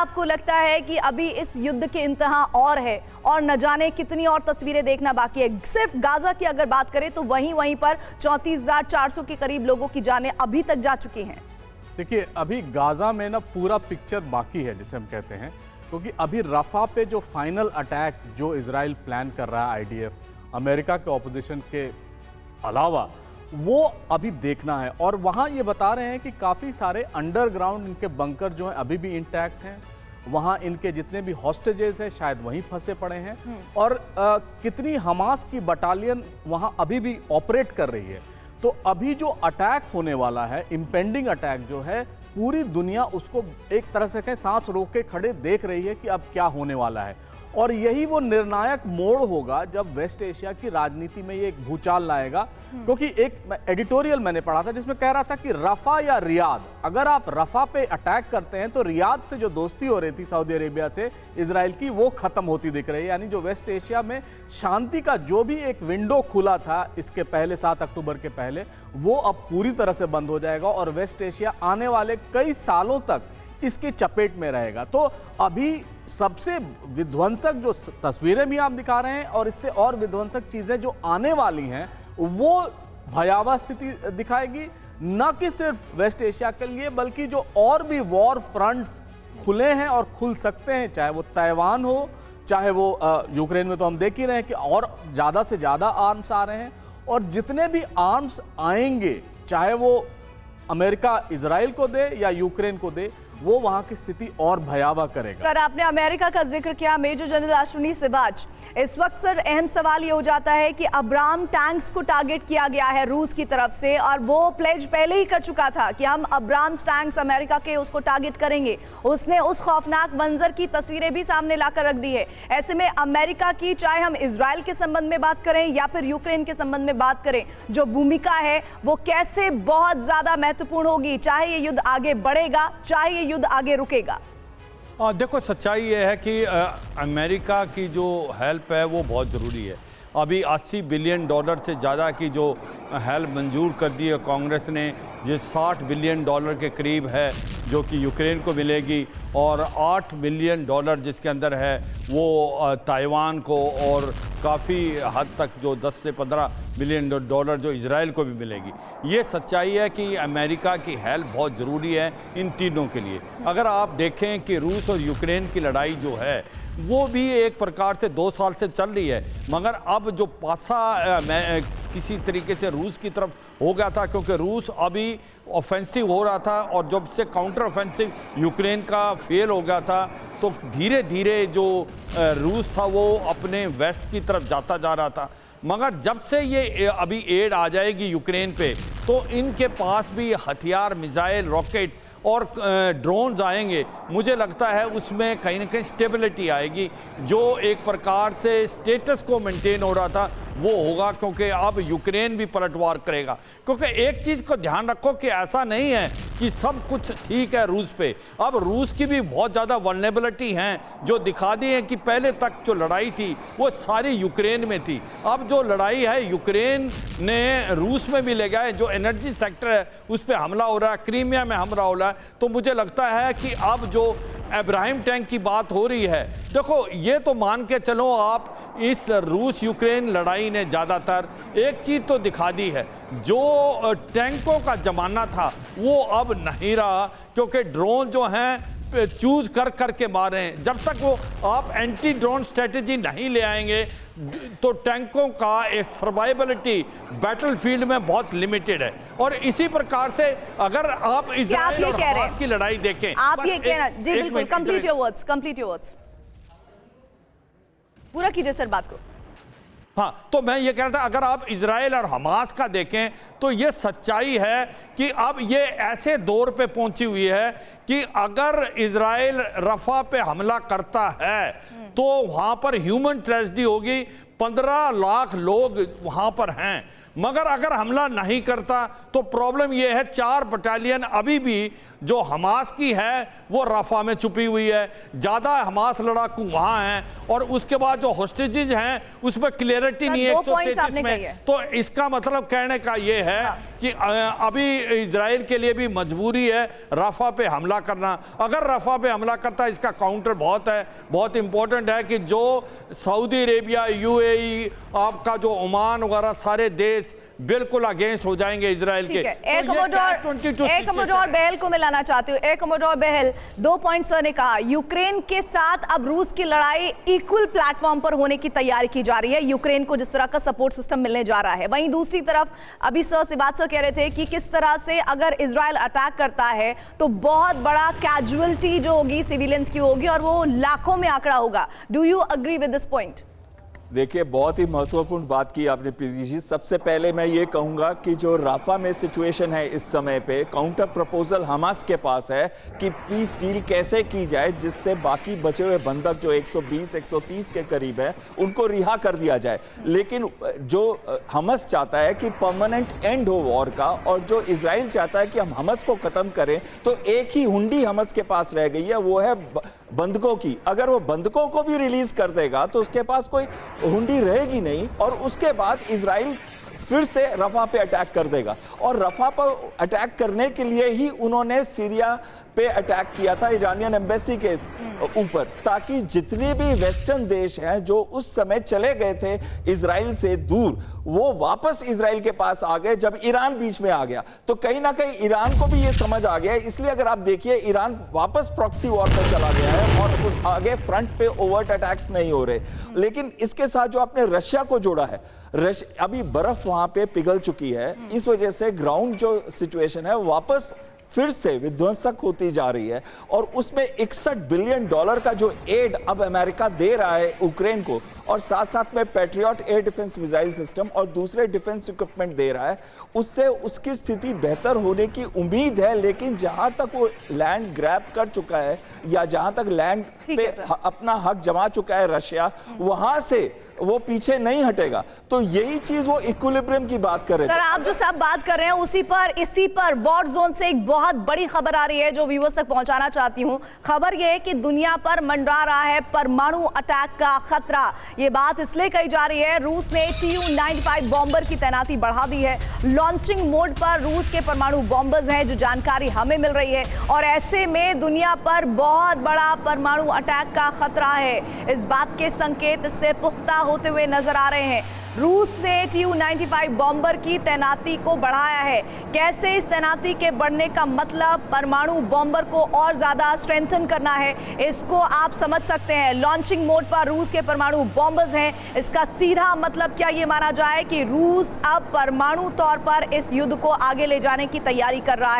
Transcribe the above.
आपको लगता है कि अभी इस युद्ध के इंतहा और है और न जाने कितनी और तस्वीरें देखना बाकी है? सिर्फ गाजा की अगर बात करें तो वहीं पर 34,400 के करीब लोगों की जानें अभी तक जा चुकी हैं। देखिए, अभी गाजा में ना पूरा पिक्चर बाकी है जिसे हम कहते हैं, क्योंकि अभी रफा पे जो फाइनल अटैक जो इजराइल प्लान कर रहा है, आईडीएफ अमेरिका के ऑपोजिशन के अलावा, वो अभी देखना है। और वहाँ ये बता रहे हैं कि काफ़ी सारे अंडरग्राउंड इनके बंकर जो हैं अभी भी इंटैक्ट हैं। वहाँ इनके जितने भी हॉस्टेजेस हैं शायद वहीं फंसे पड़े हैं। और कितनी हमास की बटालियन वहाँ अभी भी ऑपरेट कर रही है। तो अभी जो अटैक होने वाला है, इम्पेंडिंग अटैक जो है, पूरी दुनिया उसको एक तरह से कहें सांस रोक के खड़े देख रही है कि अब क्या होने वाला है। और यही वो निर्णायक मोड़ होगा जब वेस्ट एशिया की राजनीति में ये एक भूचाल लाएगा। क्योंकि एक एडिटोरियल मैंने पढ़ा था जिसमें कह रहा था कि रफा या रियाद, अगर आप रफा पे अटैक करते हैं तो रियाद से जो दोस्ती हो रही थी सऊदी अरेबिया से इजराइल की, वो खत्म होती दिख रही है। यानी जो वेस्ट एशिया में शांति का जो भी एक विंडो खुला था इसके पहले 7 अक्टूबर के पहले, वो अब पूरी तरह से बंद हो जाएगा और वेस्ट एशिया आने वाले कई सालों तक इसकी चपेट में रहेगा। तो अभी सबसे विध्वंसक जो तस्वीरें भी आप दिखा रहे हैं और इससे और विध्वंसक चीजें जो आने वाली हैं, वो भयावह स्थिति दिखाएगी, न कि सिर्फ वेस्ट एशिया के लिए बल्कि जो और भी वॉर फ्रंट्स खुले हैं और खुल सकते हैं, चाहे वो ताइवान हो, चाहे वो यूक्रेन में तो हम देख ही रहे हैं कि और ज़्यादा से ज़्यादा आर्म्स आ रहे हैं। और जितने भी आर्म्स आएंगे, चाहे वो अमेरिका इजराइल को दे या यूक्रेन को दे, वो वहां की स्थिति और भयावह करेगा। सर, आपने अमेरिका का जिक्र किया, मेजर जनरल अश्विनी सिबाच। इस वक्त सर अहम सवाल ये हो जाता है कि अब्राम टैंक्स को टारगेट किया गया है रूस की तरफ से और वो प्लेज पहले ही कर चुका था कि हम अब्राम्स टैंक्स अमेरिका के उसको टारगेट करेंगे। उसने उस खौफनाक मंजर की तस्वीरें भी सामने लाकर रख दी है। ऐसे में अमेरिका की, चाहे हम इजराइल के संबंध में बात करें या फिर यूक्रेन के संबंध में बात करें, जो भूमिका है वो कैसे बहुत ज्यादा महत्वपूर्ण होगी, चाहे ये युद्ध आगे बढ़ेगा, चाहे ये युद्ध आगे रुकेगा। देखो, सच्चाई ये है कि अमेरिका की जो हेल्प है वो बहुत ज़रूरी है। अभी $80 बिलियन से ज़्यादा की जो हेल्प मंजूर कर दी है कांग्रेस ने, ये $60 बिलियन के करीब है जो कि यूक्रेन को मिलेगी, और $8 बिलियन जिसके अंदर है वो ताइवान को, और काफ़ी हद तक जो 10 से 15 बिलियन डॉलर जो इजराइल को भी मिलेगी। ये सच्चाई है कि अमेरिका की हेल्प बहुत ज़रूरी है इन तीनों के लिए। अगर आप देखें कि रूस और यूक्रेन की लड़ाई जो है वो भी एक प्रकार से 2 साल से चल रही है, मगर अब जो पासा किसी तरीके से रूस की तरफ हो गया था, क्योंकि रूस अभी ऑफेंसिव हो रहा था और जब से काउंटर ऑफेंसिव यूक्रेन का फेल हो गया था, तो धीरे धीरे जो रूस था वो अपने वेस्ट की तरफ जाता जा रहा था। मगर जब से ये अभी एड आ जाएगी यूक्रेन पे, तो इनके पास भी हथियार, मिसाइल, रॉकेट और ड्रोन्स आएंगे। मुझे लगता है उसमें कहीं ना कहीं स्टेबिलिटी आएगी। जो एक प्रकार से स्टेटस को मेंटेन हो रहा था वो होगा, क्योंकि अब यूक्रेन भी पलटवार करेगा। क्योंकि एक चीज़ को ध्यान रखो कि ऐसा नहीं है कि सब कुछ ठीक है रूस पे। अब रूस की भी बहुत ज़्यादा वल्नरेबिलिटी हैं जो दिखा दी है कि पहले तक जो लड़ाई थी वो सारी यूक्रेन में थी। अब जो लड़ाई है यूक्रेन ने रूस में भी ले गया है, जो एनर्जी सेक्टर है उस पर हमला हो रहा है, क्रीमिया में हमला हो रहा है। तो मुझे लगता है कि अब जो अब्राहम टैंक की बात हो रही है, देखो ये तो मान के चलो आप, इस रूस यूक्रेन लड़ाई ने ज़्यादातर एक चीज़ तो दिखा दी है, जो टैंकों का ज़माना था वो अब नहीं रहा, क्योंकि ड्रोन जो हैं चूज कर करके मारें। जब तक वो आप एंटी ड्रोन स्ट्रेटजी नहीं ले आएंगे तो टैंकों का एक सर्वाइबिलिटी बैटलफील्ड में बहुत लिमिटेड है। और इसी प्रकार से अगर आप इजराइल और हमास की लड़ाई देखें, आप ये कह रहे हैं, जी बिल्कुल, कंप्लीट योर वर्ड्स, पूरा कीजिए सर बात को। हाँ, तो मैं ये कह रहा था, अगर आप इजराइल और हमास का देखें तो ये सच्चाई है कि अब ये ऐसे दौर पे पहुंची हुई है कि अगर इजराइल रफा पे हमला करता है तो वहां पर ह्यूमन ट्रेजेडी होगी। 15 लाख लोग वहां पर हैं। मगर अगर हमला नहीं करता तो प्रॉब्लम यह है 4 बटालियन अभी भी जो हमास की है वो रफा में छुपी हुई है, ज़्यादा हमास लड़ाकू वहाँ हैं, और उसके बाद जो हॉस्टेजेज हैं उस पर क्लियरिटी नहीं है 133 में। तो इसका मतलब कहने का ये है कि अभी इजराइल के लिए भी मजबूरी है रफा पे हमला करना। अगर रफा पे हमला करता है, इसका काउंटर बहुत इंपॉर्टेंट है कि जो सऊदी अरेबिया, यूएई, आपका जो ओमान वगैरह सारे देश बिल्कुल अगेंस्ट हो जाएंगे इजराइल के। एक कमोडोर बहल को मिलाना चाहती हूँ। एक कमोडोर बहल, 2 पॉइंट सर ने कहा, यूक्रेन के साथ अब रूस की लड़ाई इक्वल प्लेटफॉर्म पर होने की तैयारी की जा रही है, यूक्रेन को जिस तरह का सपोर्ट सिस्टम मिलने जा रहा है। वहीं दूसरी तरफ अभी सर से बात कह रहे थे कि किस तरह से अगर इजराइल अटैक करता है तो बहुत बड़ा कैजुअलिटी जो होगी सिविलियंस की होगी और वो लाखों में आंकड़ा होगा। Do you agree with this point? देखिए, बहुत ही महत्वपूर्ण बात की आपने प्रीति जी। सबसे पहले मैं ये कहूँगा कि जो राफा में सिचुएशन है इस समय पे, काउंटर प्रपोजल हमास के पास है कि पीस डील कैसे की जाए जिससे बाकी बचे हुए बंधक जो 120-130 के करीब है उनको रिहा कर दिया जाए। लेकिन जो हमास चाहता है कि परमानेंट एंड हो वॉर का, और जो इजराइल चाहता है कि हम हमास को ख़त्म करें, तो एक ही हुंडी हमास के पास रह गई है, वो है बंधकों की। अगर वो बंधकों को भी रिलीज कर देगा तो उसके पास कोई हुंडी रहेगी नहीं, और उसके बाद इजराइल फिर से रफा पे अटैक कर देगा। और रफा पर अटैक करने के लिए ही उन्होंने सीरिया पे अटैक किया था, ईरानियन एम्बेसी के ऊपर, ताकि जितने भी वेस्टर्न देश हैं जो उस समय चले गए थे इजराइल से दूर, वो वापस इजराइल के पास आ गए जब ईरान बीच में आ गया। तो कहीं ना कहीं ईरान को भी ये समझ आ गया है, इसलिए अगर आप देखिए ईरान वापस प्रॉक्सी वॉर पे चला गया है और आगे फ्रंट पे ओवर्ट अटैक्स नहीं हो रहे। लेकिन इसके साथ जो आपने रशिया को जोड़ा है, अभी बर्फ वहां पे पिघल चुकी है, इस वजह से ग्राउंड जो सिचुएशन है वापस फिर से विध्वंसक होती जा रही है। और उसमें $61 बिलियन का जो एड अब अमेरिका दे रहा है यूक्रेन को, और साथ साथ में patriot air defence missile system और दूसरे डिफेंस इक्विपमेंट दे रहा है, उससे उसकी स्थिति बेहतर होने की उम्मीद है। लेकिन जहां तक वो लैंड ग्रैब कर चुका है या जहां तक लैंड पे अपना हक जमा चुका है रशिया, वहां से वो पीछे नहीं हटेगा। तो यही चीज वो इक्विलिब्रियम की बात कर रहे थे। सर, आप जो सब बात कर रहे हैं इसी पर वॉर जोन से एक बहुत बड़ी खबर आ रही है जो व्यूअर्स तक पहुंचाना चाहती हूं। खबर यह है कि दुनिया पर मंडरा रहा है परमाणु अटैक का खतरा। ये बात इसलिए कही जा रही है, रूस ने Tu-95 बॉम्बर की तैनाती बढ़ा दी है। लॉन्चिंग मोड पर रूस के परमाणु बॉम्बर्स हैं, जो जानकारी हमें मिल रही है, और ऐसे में दुनिया पर बहुत बड़ा परमाणु अटैक का खतरा है। इस बात के संकेत इससे पुख्ता होते हुए नजर आ रहे हैं। रूस ने Tu-95 बॉम्बर की तैनाती को बढ़ाया है। कैसे इस तैनाती के बढ़ने का मतलब परमाणु बॉम्बर को और ज्यादा स्ट्रेंथन करना है, इसको आप समझ सकते हैं। लॉन्चिंग मोड पर रूस के परमाणु बॉम्बर्स हैं। इसका सीधा मतलब क्या ये माना जाए कि रूस अब परमाणु तौर पर इस युद्ध को आगे ले जाने की तैयारी कर रहा है।